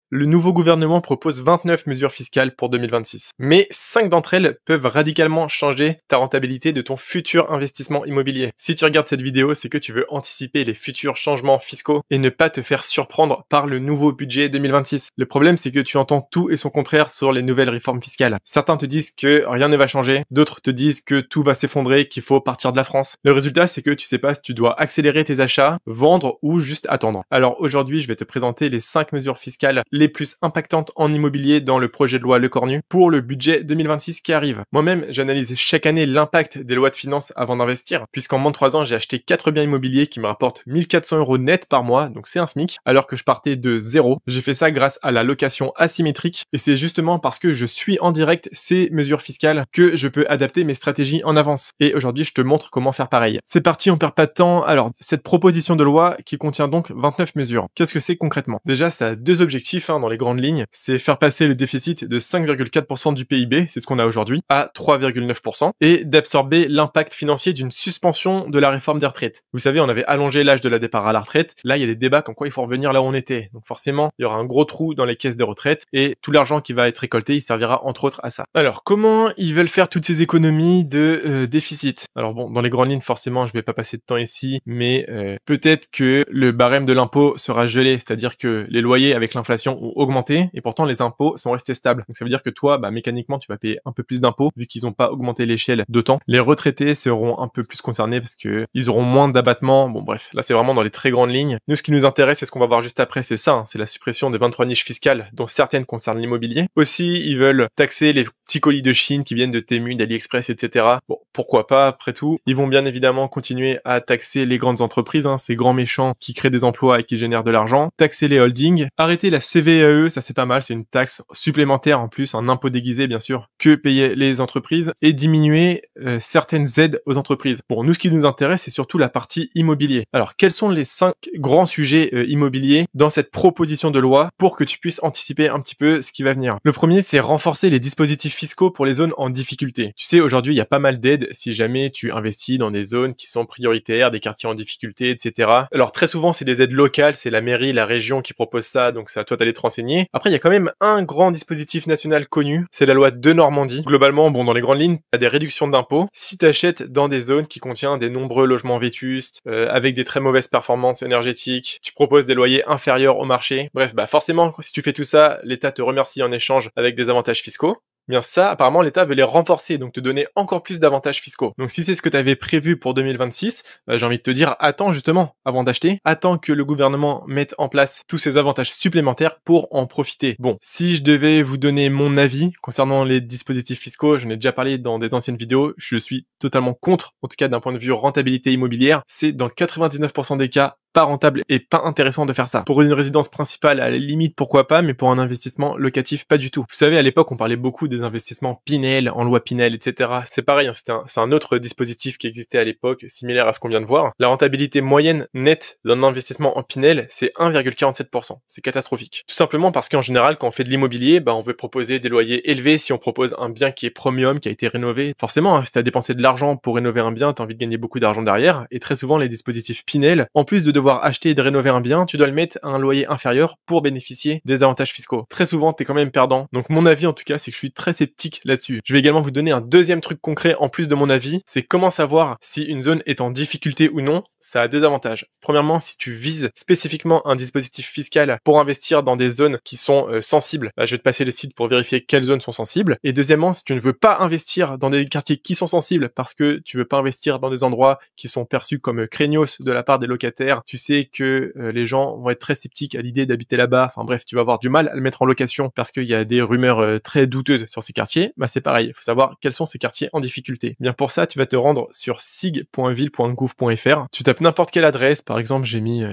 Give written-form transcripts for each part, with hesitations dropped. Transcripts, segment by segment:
Le nouveau gouvernement propose 29 mesures fiscales pour 2026. Mais 5 d'entre elles peuvent radicalement changer ta rentabilité de ton futur investissement immobilier. Si tu regardes cette vidéo, c'est que tu veux anticiper les futurs changements fiscaux et ne pas te faire surprendre par le nouveau budget 2026. Le problème, c'est que tu entends tout et son contraire sur les nouvelles réformes fiscales. Certains te disent que rien ne va changer, d'autres te disent que tout va s'effondrer, qu'il faut partir de la France. Le résultat, c'est que tu sais pas si tu dois accélérer tes achats, vendre ou juste attendre. Alors aujourd'hui, je vais te présenter les 5 mesures fiscales les plus impactantes en immobilier dans le projet de loi Lecornu pour le budget 2026 qui arrive. Moi-même, j'analyse chaque année l'impact des lois de finances avant d'investir, puisqu'en moins de 3 ans, j'ai acheté 4 biens immobiliers qui me rapportent 1400 € net par mois, donc c'est un SMIC, alors que je partais de zéro. J'ai fait ça grâce à la location asymétrique, et c'est justement parce que je suis en direct ces mesures fiscales que je peux adapter mes stratégies en avance. Et aujourd'hui, je te montre comment faire pareil. C'est parti, on perd pas de temps. Alors, cette proposition de loi qui contient donc 29 mesures. Qu'est-ce que c'est concrètement? Déjà, ça a deux objectifs dans les grandes lignes. C'est faire passer le déficit de 5,4% du PIB, c'est ce qu'on a aujourd'hui, à 3,9% et d'absorber l'impact financier d'une suspension de la réforme des retraites. Vous savez, on avait allongé l'âge de la départ à la retraite. Là, il y a des débats comme quoi il faut revenir là où on était. Donc forcément, il y aura un gros trou dans les caisses des retraites et tout l'argent qui va être récolté, il servira entre autres à ça. Alors, comment ils veulent faire toutes ces économies de déficit? Alors bon, dans les grandes lignes, forcément, je vais pas passer de temps ici, mais peut-être que le barème de l'impôt sera gelé, c'est-à-dire que les loyers avec l'inflation ont augmenté et pourtant les impôts sont restés stables. Donc ça veut dire que toi, mécaniquement, tu vas payer un peu plus d'impôts vu qu'ils n'ont pas augmenté l'échelle d'autant. Les retraités seront un peu plus concernés parce que ils auront moins d'abattements. Bon bref, là c'est vraiment dans les très grandes lignes. Nous, ce qui nous intéresse, et ce qu'on va voir juste après, c'est ça, c'est la suppression des 23 niches fiscales, dont certaines concernent l'immobilier. Aussi, ils veulent taxer les petits colis de Chine qui viennent de Temu, d'AliExpress, etc. Bon, pourquoi pas, après tout. Ils vont bien évidemment continuer à taxer les grandes entreprises, ces grands méchants qui créent des emplois et qui génèrent de l'argent. Taxer les holdings. Arrêter la CVAE, ça c'est pas mal, c'est une taxe supplémentaire en plus, un impôt déguisé bien sûr, que payaient les entreprises. Et diminuer certaines aides aux entreprises. Bon, nous ce qui nous intéresse, c'est surtout la partie immobilier. Alors, quels sont les 5 grands sujets immobiliers dans cette proposition de loi pour que tu puisses anticiper un petit peu ce qui va venir? Le premier, c'est renforcer les dispositifs fiscaux pour les zones en difficulté. Tu sais, aujourd'hui, il y a pas mal d'aides si jamais tu investis dans des zones qui sont prioritaires, des quartiers en difficulté, etc. Alors, très souvent, c'est des aides locales, c'est la mairie, la région qui propose ça, donc c'est à toi d'aller te renseigner. Après, il y a quand même un grand dispositif national connu, c'est la loi de Normandie. Globalement, bon, dans les grandes lignes, t'as des réductions d'impôts si t'achètes dans des zones qui contiennent des nombreux logements vétustes, avec des très mauvaises performances énergétiques, tu proposes des loyers inférieurs au marché. Bref, forcément, si tu fais tout ça, l'État te remercie en échange avec des avantages fiscaux. Bien ça, apparemment, l'État veut les renforcer, donc te donner encore plus d'avantages fiscaux. Donc si c'est ce que tu avais prévu pour 2026, j'ai envie de te dire, attends justement, avant d'acheter, attends que le gouvernement mette en place tous ces avantages supplémentaires pour en profiter. Bon, si je devais vous donner mon avis concernant les dispositifs fiscaux, j'en ai déjà parlé dans des anciennes vidéos, je suis totalement contre, en tout cas d'un point de vue rentabilité immobilière, c'est dans 99% des cas pas rentable et pas intéressant de faire ça. Pour une résidence principale, à la limite, pourquoi pas, mais pour un investissement locatif, pas du tout. Vous savez, à l'époque, on parlait beaucoup des investissements Pinel, en loi Pinel, etc. C'est pareil, c'est un autre dispositif qui existait à l'époque, similaire à ce qu'on vient de voir. La rentabilité moyenne nette d'un investissement en Pinel, c'est 1,47%. C'est catastrophique. Tout simplement parce qu'en général, quand on fait de l'immobilier, on veut proposer des loyers élevés si on propose un bien qui est premium, qui a été rénové. Forcément, si t'as dépensé de l'argent pour rénover un bien, t'as envie de gagner beaucoup d'argent derrière. Et très souvent, les dispositifs Pinel, en plus de devoir acheter et de rénover un bien, tu dois le mettre à un loyer inférieur pour bénéficier des avantages fiscaux. Très souvent, t'es quand même perdant. Donc mon avis en tout cas, c'est que je suis très sceptique là-dessus. Je vais également vous donner un deuxième truc concret en plus de mon avis, c'est comment savoir si une zone est en difficulté ou non. Ça a deux avantages. Premièrement, si tu vises spécifiquement un dispositif fiscal pour investir dans des zones qui sont sensibles, je vais te passer le site pour vérifier quelles zones sont sensibles. Et deuxièmement, si tu ne veux pas investir dans des quartiers qui sont sensibles parce que tu veux pas investir dans des endroits qui sont perçus comme craignos de la part des locataires, tu sais que les gens vont être très sceptiques à l'idée d'habiter là-bas. Enfin bref, tu vas avoir du mal à le mettre en location parce qu'il y a des rumeurs très douteuses sur ces quartiers. C'est pareil, il faut savoir quels sont ces quartiers en difficulté. Bien pour ça, tu vas te rendre sur sig.ville.gouv.fr. Tu tapes n'importe quelle adresse, par exemple, j'ai mis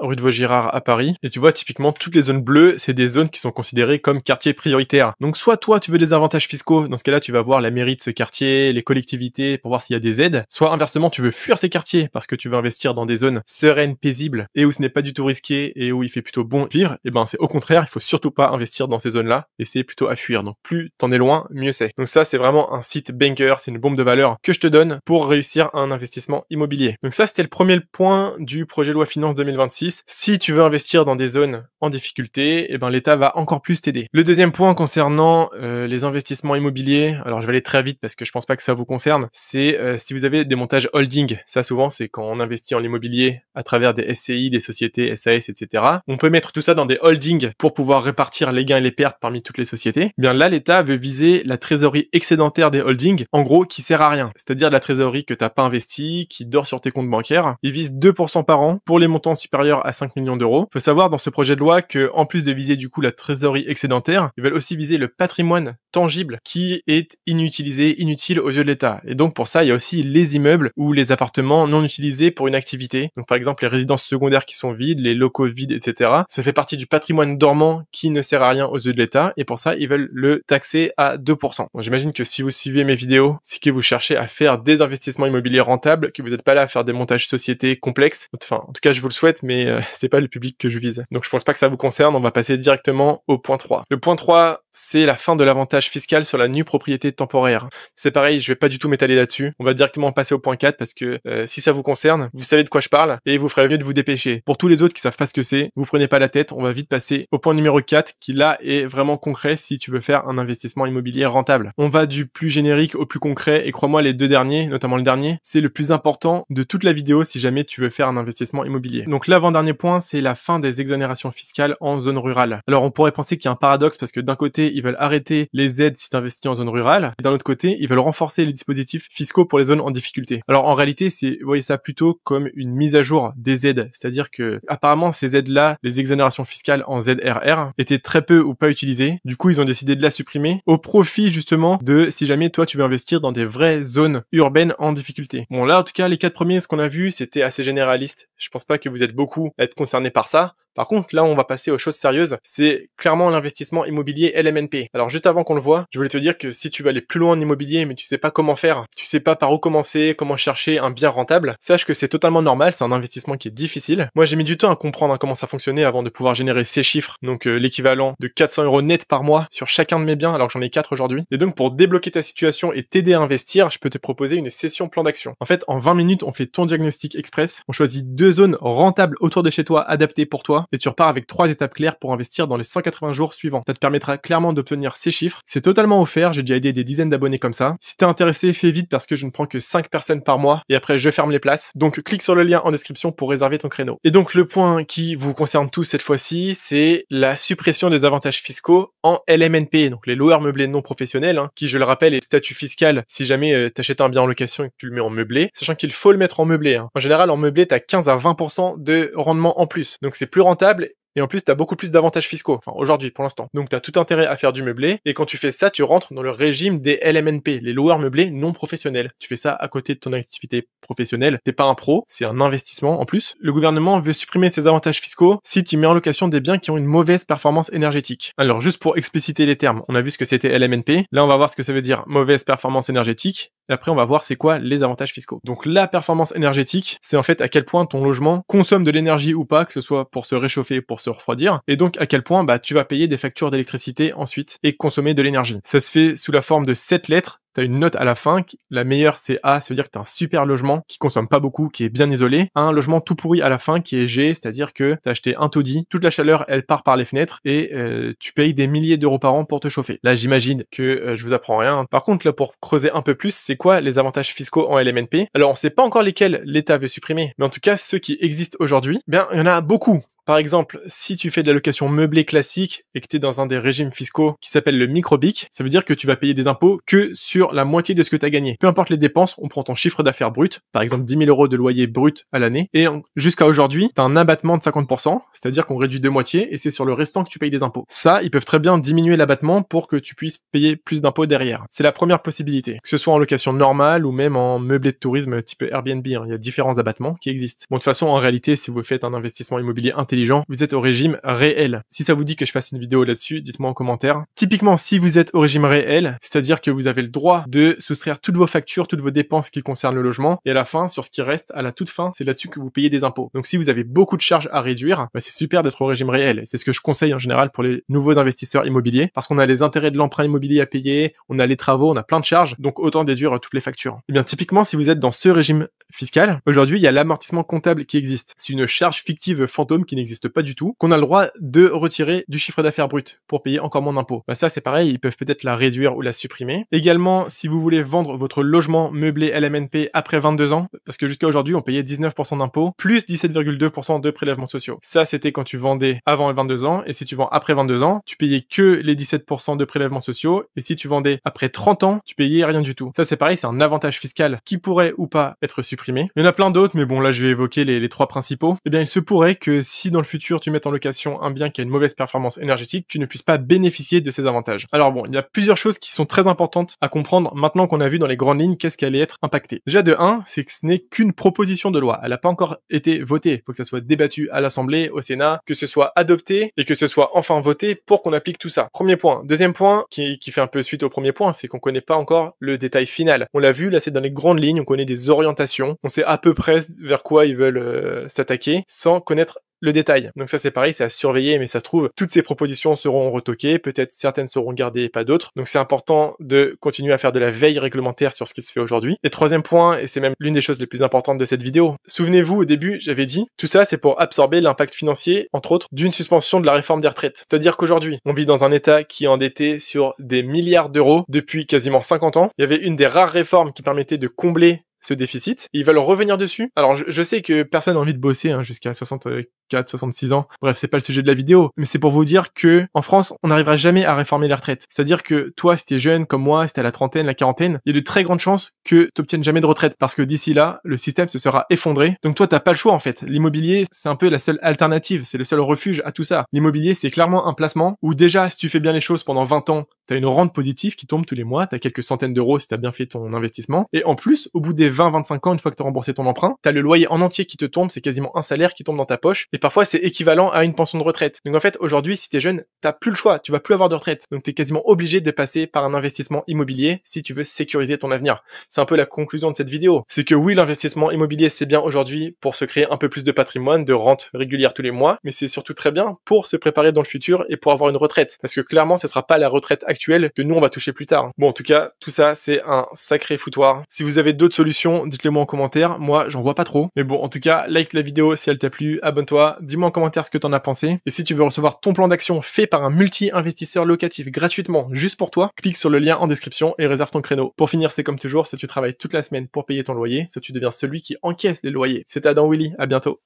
rue de Vaugirard à Paris, et tu vois typiquement toutes les zones bleues, c'est des zones qui sont considérées comme quartiers prioritaires. Donc soit toi tu veux des avantages fiscaux, dans ce cas-là tu vas voir la mairie de ce quartier, les collectivités pour voir s'il y a des aides, soit inversement tu veux fuir ces quartiers parce que tu veux investir dans des zones sereines, paisibles et où ce n'est pas du tout risqué et où il fait plutôt bon vivre. Et c'est au contraire, il faut surtout pas investir dans ces zones-là et c'est plutôt à fuir. Donc plus t'en es loin, mieux c'est. Donc ça c'est vraiment un site banger, c'est une bombe de valeur que je te donne pour réussir un investissement immobilier. Donc ça c'était le premier point du projet de loi finance 2026. 2026. Si tu veux investir dans des zones en difficulté, eh ben l'État va encore plus t'aider. Le deuxième point concernant les investissements immobiliers, alors je vais aller très vite parce que je pense pas que ça vous concerne, c'est si vous avez des montages holding. Ça souvent c'est quand on investit en immobilier à travers des SCI, des sociétés SAS, etc. On peut mettre tout ça dans des holdings pour pouvoir répartir les gains et les pertes parmi toutes les sociétés. Eh bien là, l'État veut viser la trésorerie excédentaire des holdings, en gros qui sert à rien, c'est-à-dire de la trésorerie que t'as pas investie, qui dort sur tes comptes bancaires. Il vise 2% par an pour les montants supérieurs à 5 millions d'euros. Faut savoir dans ce projet de loi que en plus de viser du coup la trésorerie excédentaire, ils veulent aussi viser le patrimoine tangible qui est inutilisé, inutile aux yeux de l'État. Et donc pour ça, il y a aussi les immeubles ou les appartements non utilisés pour une activité. Donc par exemple les résidences secondaires qui sont vides, les locaux vides, etc. Ça fait partie du patrimoine dormant qui ne sert à rien aux yeux de l'État, et pour ça, ils veulent le taxer à 2%. Bon, j'imagine que si vous suivez mes vidéos, c'est que vous cherchez à faire des investissements immobiliers rentables, que vous n'êtes pas là à faire des montages sociétés complexes. Enfin, en tout cas, je vous le souhaite, mais c'est pas le public que je vise. Donc je pense pas que ça vous concerne, on va passer directement au point 3. Le point 3, c'est la fin de l'avantage fiscal sur la nue propriété temporaire. C'est pareil, je vais pas du tout m'étaler là-dessus. On va directement passer au point 4 parce que si ça vous concerne, vous savez de quoi je parle et vous ferez mieux de vous dépêcher. Pour tous les autres qui savent pas ce que c'est, vous prenez pas la tête, on va vite passer au point numéro 4 qui là est vraiment concret si tu veux faire un investissement immobilier rentable. On va du plus générique au plus concret et crois-moi les deux derniers, notamment le dernier, c'est le plus important de toute la vidéo si jamais tu veux faire un investissement immobilier. Donc l'avant-dernier point, c'est la fin des exonérations fiscales en zone rurale. Alors on pourrait penser qu'il y a un paradoxe parce que d'un côté, ils veulent arrêter les aides si tu investis en zone rurale et d'un autre côté, ils veulent renforcer les dispositifs fiscaux pour les zones en difficulté. Alors en réalité, voyez ça plutôt comme une mise à jour des aides, c'est-à-dire que apparemment ces aides-là, les exonérations fiscales en ZRR étaient très peu ou pas utilisées. Du coup, ils ont décidé de la supprimer au profit justement de si jamais toi tu veux investir dans des vraies zones urbaines en difficulté. Bon là, en tout cas, les 4 premiers, ce qu'on a vu, c'était assez généraliste. Je pense pas que vous êtes beaucoup à être concernés par ça. Par contre, là, on va passer aux choses sérieuses. C'est clairement l'investissement immobilier LMNP. Alors, juste avant qu'on le voit, je voulais te dire que si tu veux aller plus loin en immobilier, mais tu sais pas comment faire, tu sais pas par où commencer, comment chercher un bien rentable, sache que c'est totalement normal, c'est un investissement qui est difficile. Moi, j'ai mis du temps à comprendre comment ça fonctionnait avant de pouvoir générer ces chiffres, donc l'équivalent de 400 € net par mois sur chacun de mes biens, alors que j'en ai 4 aujourd'hui. Et donc, pour débloquer ta situation et t'aider à investir, je peux te proposer une session plan d'action. En fait, en 20 minutes, on fait ton diagnostic express, on choisit 2 zones rentables autour de chez toi, adaptées pour toi, et tu repars avec 3 étapes claires pour investir dans les 180 jours suivants. Ça te permettra clairement d'obtenir ces chiffres. C'est totalement offert, j'ai déjà aidé des dizaines d'abonnés comme ça. Si t'es intéressé, fais vite parce que je ne prends que 5 personnes par mois et après je ferme les places. Donc clique sur le lien en description pour réserver ton créneau. Et donc le point qui vous concerne tous cette fois-ci, c'est la suppression des avantages fiscaux en LMNP, donc les loueurs meublés non professionnels, qui je le rappelle est le statut fiscal si jamais t'achètes un bien en location et que tu le mets en meublé, sachant qu'il faut le mettre en meublé. En général en meublé t'as 15 à 20% de rendement en plus, donc c'est plus rentable. Et en plus, t'as beaucoup plus d'avantages fiscaux. Enfin, aujourd'hui, pour l'instant. Donc, t'as tout intérêt à faire du meublé. Et quand tu fais ça, tu rentres dans le régime des LMNP, les loueurs meublés non professionnels. Tu fais ça à côté de ton activité professionnelle. T'es pas un pro, c'est un investissement en plus. Le gouvernement veut supprimer ces avantages fiscaux si tu mets en location des biens qui ont une mauvaise performance énergétique. Alors, juste pour expliciter les termes, on a vu ce que c'était LMNP. Là, on va voir ce que ça veut dire mauvaise performance énergétique. Et après, on va voir c'est quoi les avantages fiscaux. Donc, la performance énergétique, c'est en fait à quel point ton logement consomme de l'énergie ou pas, que ce soit pour se réchauffer, pour se refroidir, et donc à quel point tu vas payer des factures d'électricité ensuite et consommer de l'énergie. Ça se fait sous la forme de 7 lettres. T'as une note à la fin, la meilleure c'est A, ça veut dire que t'as un super logement qui consomme pas beaucoup, qui est bien isolé, un logement tout pourri à la fin qui est G, c'est-à-dire que t'as acheté un taudis, toute la chaleur elle part par les fenêtres et tu payes des milliers d'euros par an pour te chauffer. Là j'imagine que je vous apprends rien. Par contre là pour creuser un peu plus, c'est quoi les avantages fiscaux en LMNP? Alors on sait pas encore lesquels l'État veut supprimer, mais en tout cas ceux qui existent aujourd'hui, bien il y en a beaucoup. Par exemple, si tu fais de la location meublée classique et que tu es dans un des régimes fiscaux qui s'appelle le micro-BIC, ça veut dire que tu vas payer des impôts que sur la moitié de ce que tu as gagné. Peu importe les dépenses, on prend ton chiffre d'affaires brut, par exemple 10 000 € de loyer brut à l'année, et jusqu'à aujourd'hui, tu as un abattement de 50%, c'est-à-dire qu'on réduit de moitié et c'est sur le restant que tu payes des impôts. Ça, ils peuvent très bien diminuer l'abattement pour que tu puisses payer plus d'impôts derrière. C'est la première possibilité, que ce soit en location normale ou même en meublé de tourisme type Airbnb, il y a différents abattements qui existent. Bon, de toute façon, en réalité, si vous faites un investissement immobilier intelligent, intelligent, vous êtes au régime réel. Si ça vous dit que je fasse une vidéo là-dessus, dites-moi en commentaire. Typiquement, si vous êtes au régime réel, c'est-à-dire que vous avez le droit de soustraire toutes vos factures, toutes vos dépenses qui concernent le logement, et à la fin, sur ce qui reste, à la toute fin, c'est là-dessus que vous payez des impôts. Donc si vous avez beaucoup de charges à réduire, bah, c'est super d'être au régime réel. C'est ce que je conseille en général pour les nouveaux investisseurs immobiliers, parce qu'on a les intérêts de l'emprunt immobilier à payer, on a les travaux, on a plein de charges, donc autant déduire toutes les factures. Et bien typiquement, si vous êtes dans ce régime fiscal, aujourd'hui, il y a l'amortissement comptable qui existe. C'est une charge fictive fantôme qui n'existe pas du tout, qu'on a le droit de retirer du chiffre d'affaires brut pour payer encore moins d'impôts. Bah ça, c'est pareil, ils peuvent peut-être la réduire ou la supprimer. Également, si vous voulez vendre votre logement meublé LMNP après 22 ans, parce que jusqu'à aujourd'hui, on payait 19% d'impôts, plus 17,2% de prélèvements sociaux. Ça, c'était quand tu vendais avant les 22 ans, et si tu vends après 22 ans, tu payais que les 17% de prélèvements sociaux, et si tu vendais après 30 ans, tu payais rien du tout. Ça, c'est pareil, c'est un avantage fiscal qui pourrait ou pas être supprimé. Il y en a plein d'autres, mais bon, là, je vais évoquer les trois principaux. Eh bien, il se pourrait que si dans le futur, tu mettes en location un bien qui a une mauvaise performance énergétique, tu ne puisses pas bénéficier de ces avantages. Alors bon, il y a plusieurs choses qui sont très importantes à comprendre maintenant qu'on a vu dans les grandes lignes qu'est-ce qui allait être impacté. Déjà, de 1, c'est que ce n'est qu'une proposition de loi. Elle n'a pas encore été votée. Il faut que ça soit débattu à l'Assemblée, au Sénat, que ce soit adopté et que ce soit enfin voté pour qu'on applique tout ça. Premier point. Deuxième point, qui fait un peu suite au premier point, c'est qu'on connaît pas encore le détail final. On l'a vu, là, c'est dans les grandes lignes, on connaît des orientations, on sait à peu près vers quoi ils veulent s'attaquer, sans connaître le détail. Donc ça c'est pareil, c'est à surveiller, mais ça se trouve, toutes ces propositions seront retoquées, peut-être certaines seront gardées et pas d'autres. Donc c'est important de continuer à faire de la veille réglementaire sur ce qui se fait aujourd'hui. Et troisième point, et c'est même l'une des choses les plus importantes de cette vidéo, souvenez-vous au début, j'avais dit, tout ça c'est pour absorber l'impact financier, entre autres, d'une suspension de la réforme des retraites. C'est-à-dire qu'aujourd'hui, on vit dans un État qui est endetté sur des milliards d'euros depuis quasiment 50 ans. Il y avait une des rares réformes qui permettait de combler ce déficit, et ils veulent revenir dessus. Alors je sais que personne n'a envie de bosser jusqu'à 64, 66 ans, bref c'est pas le sujet de la vidéo, mais c'est pour vous dire que en France on n'arrivera jamais à réformer les retraites. C'est-à-dire que toi si t'es jeune comme moi, si t'es à la trentaine, la quarantaine, il y a de très grandes chances que t'obtiennes jamais de retraite, parce que d'ici là, le système se sera effondré, donc toi t'as pas le choix en fait. L'immobilier c'est un peu la seule alternative, c'est le seul refuge à tout ça. L'immobilier c'est clairement un placement où déjà si tu fais bien les choses pendant 20 ans, t'as une rente positive qui tombe tous les mois, t'as quelques centaines d'euros si t'as bien fait ton investissement, et en plus au bout des 20-25 ans, une fois que tu as remboursé ton emprunt, tu as le loyer en entier qui te tombe, c'est quasiment un salaire qui tombe dans ta poche, et parfois c'est équivalent à une pension de retraite. Donc en fait, aujourd'hui, si tu es jeune, t'as plus le choix, tu vas plus avoir de retraite. Donc tu es quasiment obligé de passer par un investissement immobilier si tu veux sécuriser ton avenir. C'est un peu la conclusion de cette vidéo. C'est que oui, l'investissement immobilier, c'est bien aujourd'hui pour se créer un peu plus de patrimoine, de rente régulière tous les mois, mais c'est surtout très bien pour se préparer dans le futur et pour avoir une retraite. Parce que clairement, ce sera pas la retraite actuelle que nous, on va toucher plus tard. Bon, en tout cas, tout ça, c'est un sacré foutoir. Si vous avez d'autres solutions, dites-les moi en commentaire. Moi, j'en vois pas trop. Mais bon, en tout cas, like la vidéo si elle t'a plu, abonne-toi, dis-moi en commentaire ce que t'en as pensé. Et si tu veux recevoir ton plan d'action fait par un multi-investisseur locatif gratuitement, juste pour toi, clique sur le lien en description et réserve ton créneau. Pour finir, c'est comme toujours, si tu travailles toute la semaine pour payer ton loyer, si tu deviens celui qui encaisse les loyers. C'était Adam Willy, à bientôt.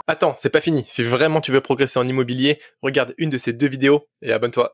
Attends, c'est pas fini. Si vraiment tu veux progresser en immobilier, regarde une de ces deux vidéos et abonne-toi.